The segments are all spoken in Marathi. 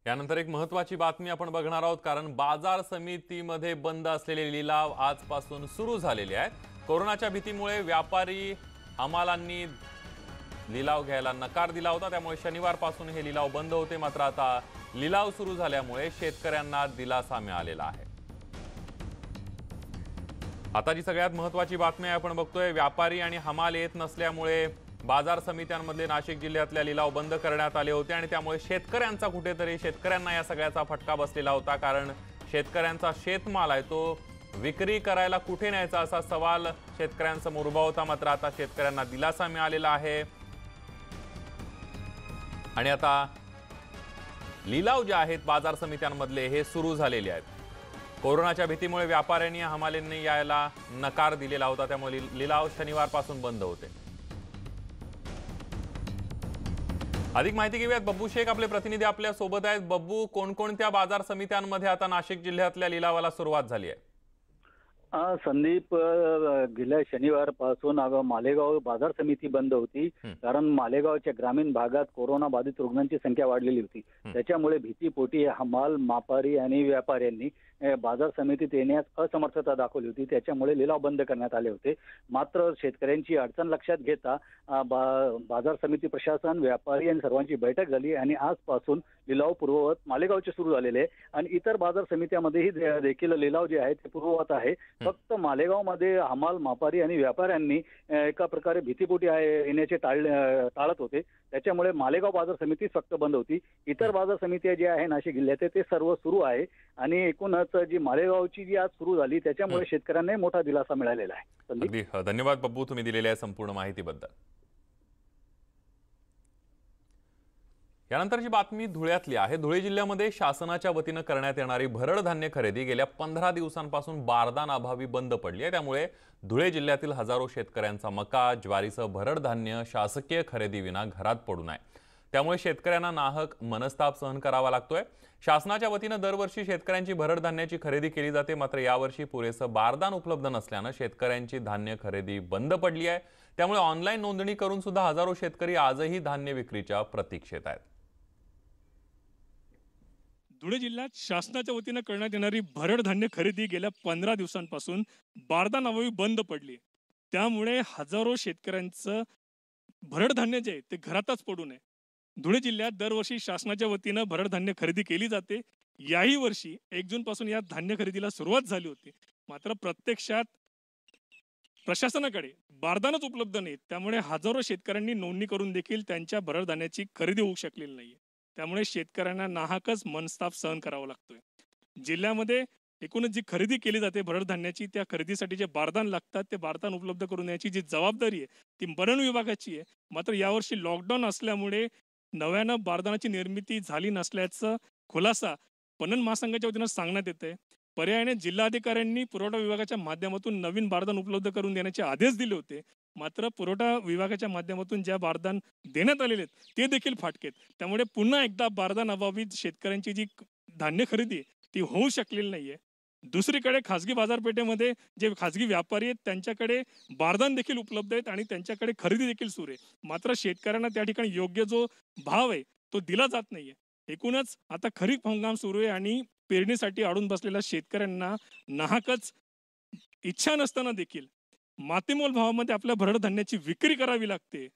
यानंतर एक महत्त्वाची बातमी आपण बघणार आहोत, कारण बाजार समितीमध्ये बंद असलेले लिलाव आजपासून सुरू झालेले आहेत। कोरोनाच्या भीतीमुळे व्यापारी हमालांनी लिलाव घ्यायला नकार दिला होता, त्यामुळे शनिवारपासून हे लिलाव बंद होते। मात्र आता लिलाव सुरू झाल्यामुळे शेतकऱ्यांना दिलासा मिळालेला आहे। आता जी सगळ्यात महत्त्वाची बातमी आहे आपण बघतोय, व्यापारी आणि हमाल येत नसल्यामुळे बाजार समित्यांमध्ये नाशिक जिल्ह्यातल्या लिलाव बंद करण्यात आले होते आणि त्यामुळे शेतकऱ्यांना या सगळ्याचा फटका बसलेला होता। कारण शेतकऱ्यांचा शेतमाल आहे तो विक्री करायला कुठे न्यायचा असा सवाल शेतकऱ्यांसमोर उभा होता। मात्र आता शेतकऱ्यांना दिलासा मिळालेला आहे आणि आता लिलाव जे आहेत बाजार समित्यांमधले हे सुरू झालेले आहेत। कोरोनाच्या भीतीमुळे व्यापाऱ्यांनी हमालींनी यायला नकार दिलेला होता, त्यामुळे लिलाव शनिवारपासून बंद होते। अधिक माहिती घेऊयात, बब्बू शेख आपले प्रतिनिधी आपल्या सोबत आहेत। बब्बू, कोणकोणत्या बाजार समित्यांमध्ये आता नाशिक जिल्ह्यातल्या लिलावाला सुरुवात झाली आहे? संदीप, गेल्या शनिवारपासून मालेगाव बाजार समिती बंद होती, कारण मालेगावच्या ग्रामीण भागात कोरोना बाधित रुग्णांची संख्या वाढलेली होती। त्याच्यामुळे भीतीपोटी हमाल, मापारी आणि व्यापाऱ्यांनी बाजार समितीत येण्यास असमर्थता दाखवली होती। त्याच्यामुळे लिलाव बंद करण्यात आले होते। मात्र शेतकऱ्यांची अडचण लक्षात घेता बाजार समिती प्रशासन, व्यापारी आणि सर्वांची बैठक झाली आणि आजपासून लिलाव पूर्ववत मालेगावचे सुरू झालेले आहे आणि इतर बाजार समित्यामध्येही देखील लिलाव जे आहे ते पूर्ववत आहे। फक्त मालेगावमध्ये हमाल, मापारी आणि व्यापाऱ्यांनी एका प्रकारे भीतीपोटी येण्याचे टाळत होते। त्याच्यामुळे मालेगाव बाजार समिती फक्त बंद होती। इतर बाजार समित्या ज्या आहे नाशिक जिल्ह्यात ते सर्व सुरू आहे आणि एकूणच जी मालेगावची जी आज सुरू झाली त्याच्यामुळे शेतकऱ्यांना मोठा दिलासा मिळालेला आहे। अगदी धन्यवाद बब्बू, तुम्ही दिलेल्या संपूर्ण माहितीबद्दल। यानंतरची बातमी धुळ्यातली आहे। धुळे जिल्ह्यामध्ये शासनाच्या वतीने करण्यात येणारी भरड धान्य खरेदी गेल्या 15 दिवसांपासून बारदान अभावी बंद पडली आहे। त्यामुळे धुळे जिल्ह्यातील हजारो शेतकऱ्यांचा मका, ज्वारीसह भरड धान्य शासकीय खरेदी विना घरात पडून आहे। त्यामुळे शेतकऱ्यांना नाहक मनस्ताप सहन करावा लागतोय। शासनाच्या वतीने दरवर्षी शेतकऱ्यांची भरड धान्याची खरेदी केली जाते, मात्र यावर्षी पुरेसं बारदान उपलब्ध नसल्याने शेतकऱ्यांची धान्य खरेदी बंद पडली आहे। त्यामुळे ऑनलाईन नोंदणी करून सुद्धा हजारो शेतकरी आजही धान्य विक्रीच्या प्रतीक्षेत आहेत। धुळे जिल्ह्यात शासनाच्या वतीने करण्यात येणारी भरड धान्य खरेदी गेल्या 15 दिवसांपासून बारदान अभावी बंद पडली। त्यामुळे हजारो शेतकऱ्यांचं भरड धान्य जे आहे ते घरातच पडू नये। धुळे जिल्ह्यात दरवर्षी शासनाच्या वतीने भरड धान्य खरेदी केली जाते। याही वर्षी 1 जून पासून या धान्य खरेदीला सुरुवात झाली होती, मात्र प्रत्यक्षात प्रशासनाकडे बारदानच उपलब्ध नाही। त्यामुळे हजारो शेतकऱ्यांनी नोंदणी करून देखील त्यांच्या भरड धान्याची खरेदी होऊ शकलेली नाही। त्यामुळे शेतकऱ्यांना नाहकच मनस्ताप सहन करावा लागतोय। जिल्ह्यामध्ये एकूणच जी खरेदी केली जाते भरड धान्याची, त्या खरेदीसाठी जे बारदान लागतात ते बारदान उपलब्ध करून द्यायची जी जबाबदारी आहे ती पणन विभागाची आहे। मात्र यावर्षी लॉकडाऊन असल्यामुळे नव्यानं बारदानाची निर्मिती झाली नसल्याचा खुलासा पणन महासंघाच्या वतीनं सांगण्यात येते। पर्यायाने जिल्हाधिकाऱ्यांनी पुरवठा विभागाच्या माध्यमातून नवीन बारदान उपलब्ध करून देण्याचे आदेश दिले होते, मात्र पुरवठा विभागाच्या माध्यमातून ज्या बारदान देण्यात आलेले आहेत ते देखील फाटकेत। त्यामुळे पुन्हा एकदा बारदान अभावी शेतकऱ्यांची जी धान्य खरेदी ती होऊ शकलेली नाहीये। दुसरीकडे खासगी बाजारपेठेमध्ये जे खासगी व्यापारी आहेत त्यांच्याकडे बारदान देखील उपलब्ध आहेत आणि त्यांच्याकडे खरेदी देखील सुरू आहे, मात्र शेतकऱ्यांना त्या ठिकाणी योग्य जो भाव आहे तो दिला जात नाहीये। एकूणच आता खरीप हंगाम सुरू आहे आणि पेरणीसाठी अडून बसलेल्या शेतकऱ्यांना नाहकच इच्छा नसताना देखील मातीमोल भावामध्ये आपल्या भरड धान्याची विक्री करावी लागते।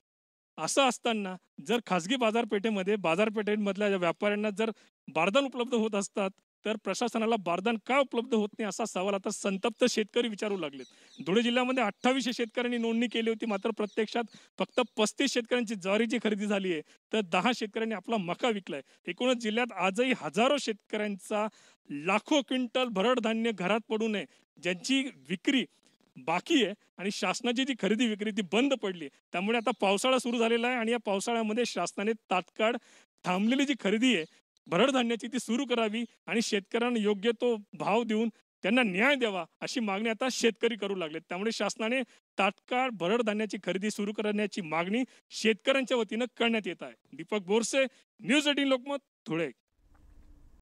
असं असताना जर खासगी बाजारपेठेमधल्या व्यापाऱ्यांना जर बारदान उपलब्ध होत असतात तर प्रशासनाला बारदान का उपलब्ध होत नाही असा सवाल आता संतप्त शेतकरी विचारू लागलेत। धुळे जिल्ह्यामध्ये 28 शेतकऱ्यांनी नोंदणी केली होती, मात्र प्रत्यक्षात फक्त 35 शेतकऱ्यांची ज्वारीची खरेदी झाली आहे, तर 10 शेतकऱ्यांनी आपला मका विकलाय। एकूणच जिल्ह्यात आजही हजारो शेतकऱ्यांचा लाखो क्विंटल भरड धान्य घरात पडू नये ज्यांची विक्री बाकी आहे आणि शासनाची जी खरेदी विक्री ती बंद पडली। त्यामुळे आता पावसाळा सुरू झालेला आहे आणि या पावसाळ्यामध्ये शासनाने तात्काळ थांबलेली जी खरेदी आहे भरड धान्याची ती सुरू करावी आणि शेतकऱ्यांना योग्य तो भाव देऊन त्यांना न्याय द्यावा अशी मागणी आता शेतकरी करू लागले। त्यामुळे शासनाने तात्काळ भरड धान्याची खरेदी सुरू करण्याची मागणी शेतकऱ्यांच्या वतीनं करण्यात येत आहे। दीपक बोरसे, न्यूज 18 लोकमत, धुळे।